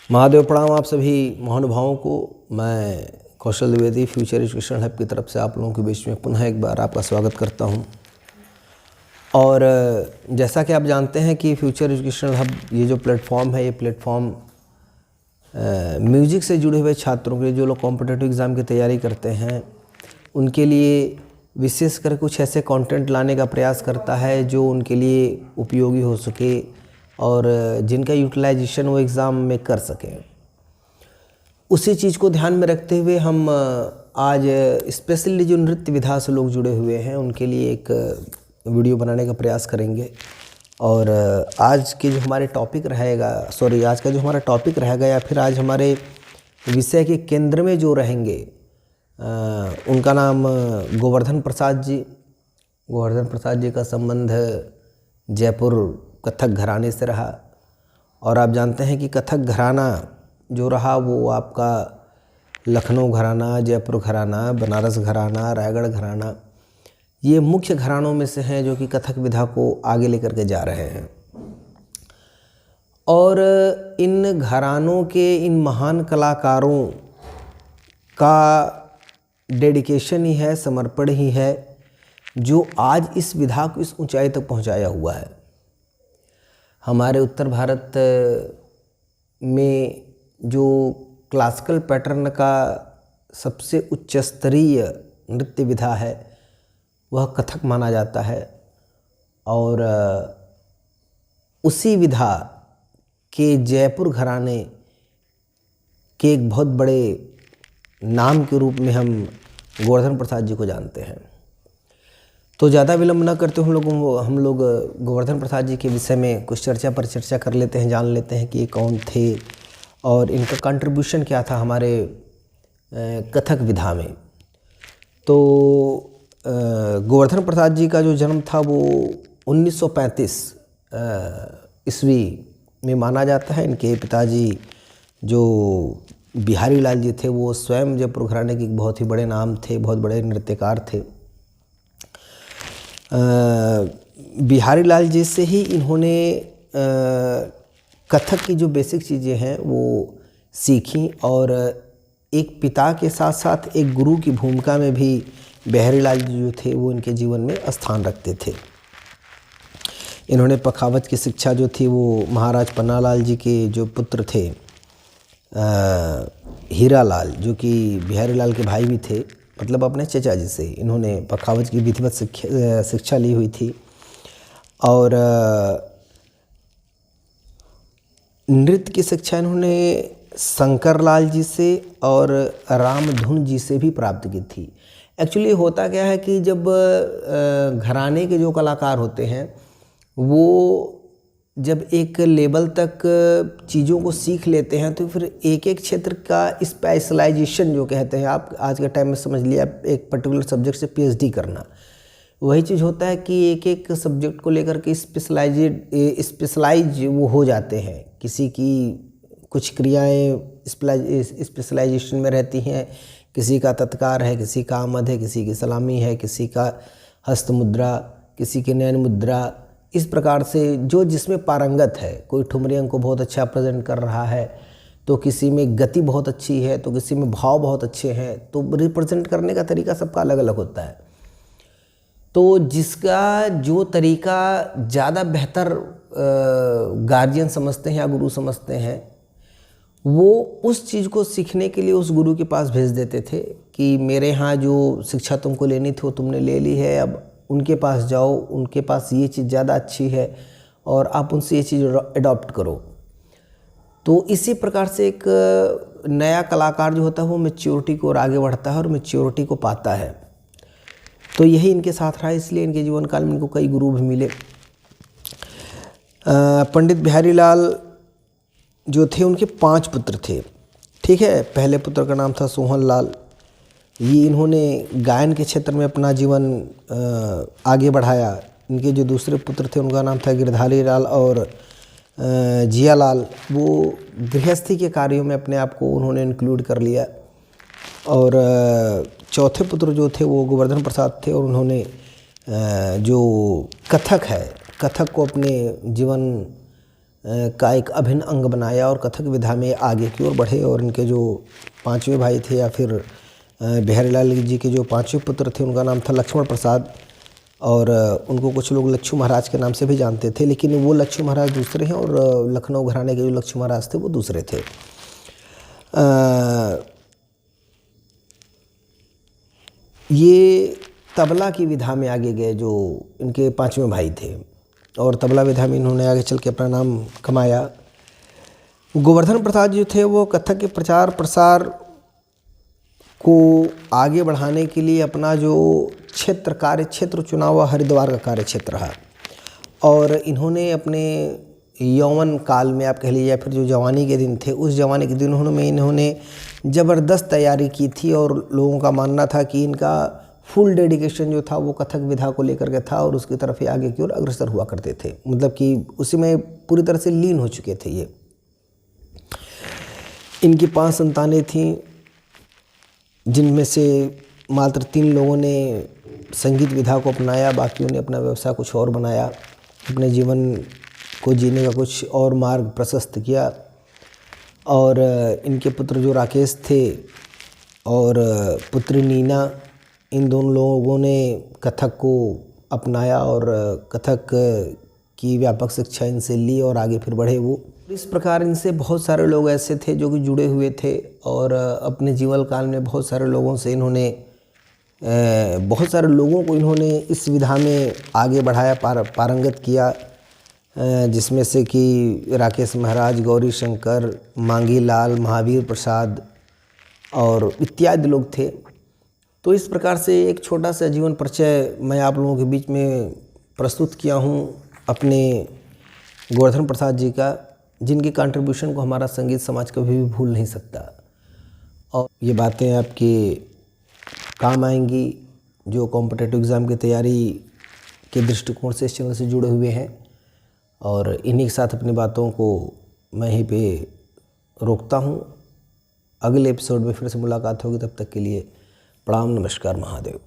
महादेव प्रणाम आप सभी महानुभावों को। मैं कौशल द्विवेदी फ्यूचर एजुकेशन हब की तरफ से आप लोगों के बीच में पुनः एक बार आपका स्वागत करता हूं। और जैसा कि आप जानते हैं कि फ्यूचर एजुकेशन हब ये जो प्लेटफॉर्म है, ये प्लेटफॉर्म म्यूजिक से जुड़े हुए छात्रों के लिए, जो लोग कॉम्पिटिटिव एग्ज़ाम की तैयारी करते हैं, उनके लिए विशेष कर कुछ ऐसे कंटेंट लाने का प्रयास करता है जो उनके लिए उपयोगी हो सके और जिनका यूटिलाइजेशन वो एग्ज़ाम में कर सकें। उसी चीज़ को ध्यान में रखते हुए हम आज स्पेशली जो नृत्य विधा से लोग जुड़े हुए हैं उनके लिए एक वीडियो बनाने का प्रयास करेंगे। और आज के जो हमारे टॉपिक रहेगा आज का जो हमारा टॉपिक रहेगा या फिर आज हमारे विषय के केंद्र में जो रहेंगे उनका नाम गोवर्धन प्रसाद जी। गोवर्धन प्रसाद जी का संबंध जयपुर कथक घराने से रहा। और आप जानते हैं कि कथक घराना जो रहा वो आपका लखनऊ घराना, जयपुर घराना, बनारस घराना, रायगढ़ घराना, ये मुख्य घरानों में से हैं जो कि कथक विधा को आगे लेकर के जा रहे हैं। और इन घरानों के इन महान कलाकारों का डेडिकेशन ही है, समर्पण ही है जो आज इस विधा को इस ऊंचाई तक पहुंचाया हुआ है। हमारे उत्तर भारत में जो क्लासिकल पैटर्न का सबसे उच्च स्तरीय नृत्य विधा है वह कथक माना जाता है। और उसी विधा के जयपुर घराने के एक बहुत बड़े नाम के रूप में हम गोवर्धन प्रसाद जी को जानते हैं। तो ज़्यादा विलंब न करते हम लोग गोवर्धन प्रसाद जी के विषय में कुछ चर्चा पर चर्चा कर लेते हैं, जान लेते हैं कि ये कौन थे और इनका कंट्रीब्यूशन क्या था हमारे कथक विधा में। तो गोवर्धन प्रसाद जी का जो जन्म था वो 1935 ईस्वी में माना जाता है। इनके पिताजी जो बिहारी लाल जी थे वो स्वयं जयपुर घराने के एक बहुत ही बड़े नाम थे, बहुत बड़े नृत्यकार थे। बिहारी लाल जी से ही इन्होंने कथक की जो बेसिक चीज़ें हैं वो सीखी। और एक पिता के साथ साथ एक गुरु की भूमिका में भी बिहारी लाल जी जो थे वो इनके जीवन में स्थान रखते थे। इन्होंने पखावज की शिक्षा जो थी वो महाराज पन्नालाल जी के जो पुत्र थे हीरा लाल, जो कि बिहारी लाल के भाई भी थे, मतलब अपने चचा जी से इन्होंने पखावज की विधिवत शिक्षा ली हुई थी। और नृत्य की शिक्षा इन्होंने शंकर लाल जी से और रामधुन जी से भी प्राप्त की थी। एक्चुअली होता क्या है कि जब घराने के जो कलाकार होते हैं वो जब एक लेवल तक चीज़ों को सीख लेते हैं तो फिर एक एक क्षेत्र का स्पेशलाइजेशन जो कहते हैं, आप आज के टाइम में समझ लिया, एक पर्टिकुलर सब्जेक्ट से पीएचडी करना, वही चीज़ होता है कि एक एक सब्जेक्ट को लेकर के स्पेशलाइज वो हो जाते हैं। किसी की कुछ क्रियाएं स्पेशलाइजेशन में रहती हैं, किसी का तत्कार है, किसी का आमद है, किसी की सलामी है, किसी का हस्त मुद्रा, किसी की नयन मुद्रा। इस प्रकार से जो जिसमें पारंगत है, कोई ठुमरी अंग को बहुत अच्छा प्रेजेंट कर रहा है तो किसी में गति बहुत अच्छी है, तो किसी में भाव बहुत अच्छे हैं, तो रिप्रेजेंट करने का तरीका सबका अलग अलग होता है। तो जिसका जो तरीका ज़्यादा बेहतर गार्जियन समझते हैं या गुरु समझते हैं, वो उस चीज़ को सीखने के लिए उस गुरु के पास भेज देते थे कि मेरे यहाँ जो शिक्षा तुमको लेनी थी वो तुमने ले ली है, अब उनके पास जाओ, उनके पास ये चीज़ ज़्यादा अच्छी है और आप उनसे ये चीज़ अडॉप्ट करो। तो इसी प्रकार से एक नया कलाकार जो होता है वो मैच्योरिटी को और आगे बढ़ता है और मैच्योरिटी को पाता है। तो यही इनके साथ रहा, इसलिए इनके जीवन काल में इनको कई गुरु भी मिले। पंडित बिहारी लाल जो थे उनके 5 पुत्र थे, ठीक है। पहले पुत्र का नाम था सोहन लाल। ये इन्होंने गायन के क्षेत्र में अपना जीवन आगे बढ़ाया। इनके जो दूसरे पुत्र थे उनका नाम था गिरधारी लाल और जिया लाल। वो गृहस्थी के कार्यों में अपने आप को उन्होंने इंक्लूड कर लिया। और चौथे पुत्र जो थे वो गोवर्धन प्रसाद थे और उन्होंने जो कथक है, कथक को अपने जीवन का एक अभिन्न अंग बनाया और कथक विधा में आगे की ओर बढ़े। और इनके जो पांचवें भाई थे या फिर बिहारीलाल जी के जो पांचवें पुत्र थे उनका नाम था लक्ष्मण प्रसाद, और उनको कुछ लोग लच्छू महाराज के नाम से भी जानते थे, लेकिन वो लच्छू महाराज दूसरे हैं और लखनऊ घराने के जो लच्छू महाराज थे वो दूसरे थे। ये तबला की विधा में आगे गए जो इनके पांचवें भाई थे, और तबला विधा में इन्होंने आगे चल के अपना नाम कमाया। गोवर्धन प्रसाद जो थे वो कथक के प्रचार प्रसार को आगे बढ़ाने के लिए अपना जो कार्य क्षेत्र चुना हुआ हरिद्वार का कार्य क्षेत्र रहा, और इन्होंने अपने यौवन काल में आप कह लीजिए या फिर जो जवानी के दिन थे उस जवानी के दिनों में इन्होंने ज़बरदस्त तैयारी की थी, और लोगों का मानना था कि इनका फुल डेडिकेशन जो था वो कथक विधा को लेकर के था और उसकी तरफ ही आगे की ओर अग्रसर हुआ करते थे, मतलब कि उसी में पूरी तरह से लीन हो चुके थे ये। इनकी 5 संतानें थीं, जिनमें से मात्र 3 लोगों ने संगीत विधा को अपनाया, बाकियों ने अपना व्यवसाय कुछ और बनाया, अपने जीवन को जीने का कुछ और मार्ग प्रशस्त किया। और इनके पुत्र जो राकेश थे और पुत्री नीना, इन दोनों लोगों ने कथक को अपनाया और कथक की व्यापक शिक्षा इनसे ली और आगे फिर बढ़े वो। इस प्रकार इनसे बहुत सारे लोग ऐसे थे जो कि जुड़े हुए थे, और अपने जीवन काल में बहुत सारे लोगों से इन्होंने बहुत सारे लोगों को इन्होंने इस विधा में आगे बढ़ाया, पारंगत किया, जिसमें से कि राकेश महाराज, गौरी शंकर, मांगी लाल, महावीर प्रसाद और इत्यादि लोग थे। तो इस प्रकार से एक छोटा सा जीवन परिचय मैं आप लोगों के बीच में प्रस्तुत किया हूँ अपने गोवर्धन प्रसाद जी का, जिनकी कंट्रीब्यूशन को हमारा संगीत समाज कभी भी भूल नहीं सकता। और ये बातें आपके काम आएंगी जो कॉम्पिटिटिव एग्ज़ाम की तैयारी के दृष्टिकोण से इस चैनल से जुड़े हुए हैं, और इन्हीं के साथ अपनी बातों को मैं यहीं पे रोकता हूँ। अगले एपिसोड में फिर से मुलाकात होगी, तब तक के लिए प्रणाम, नमस्कार, महादेव।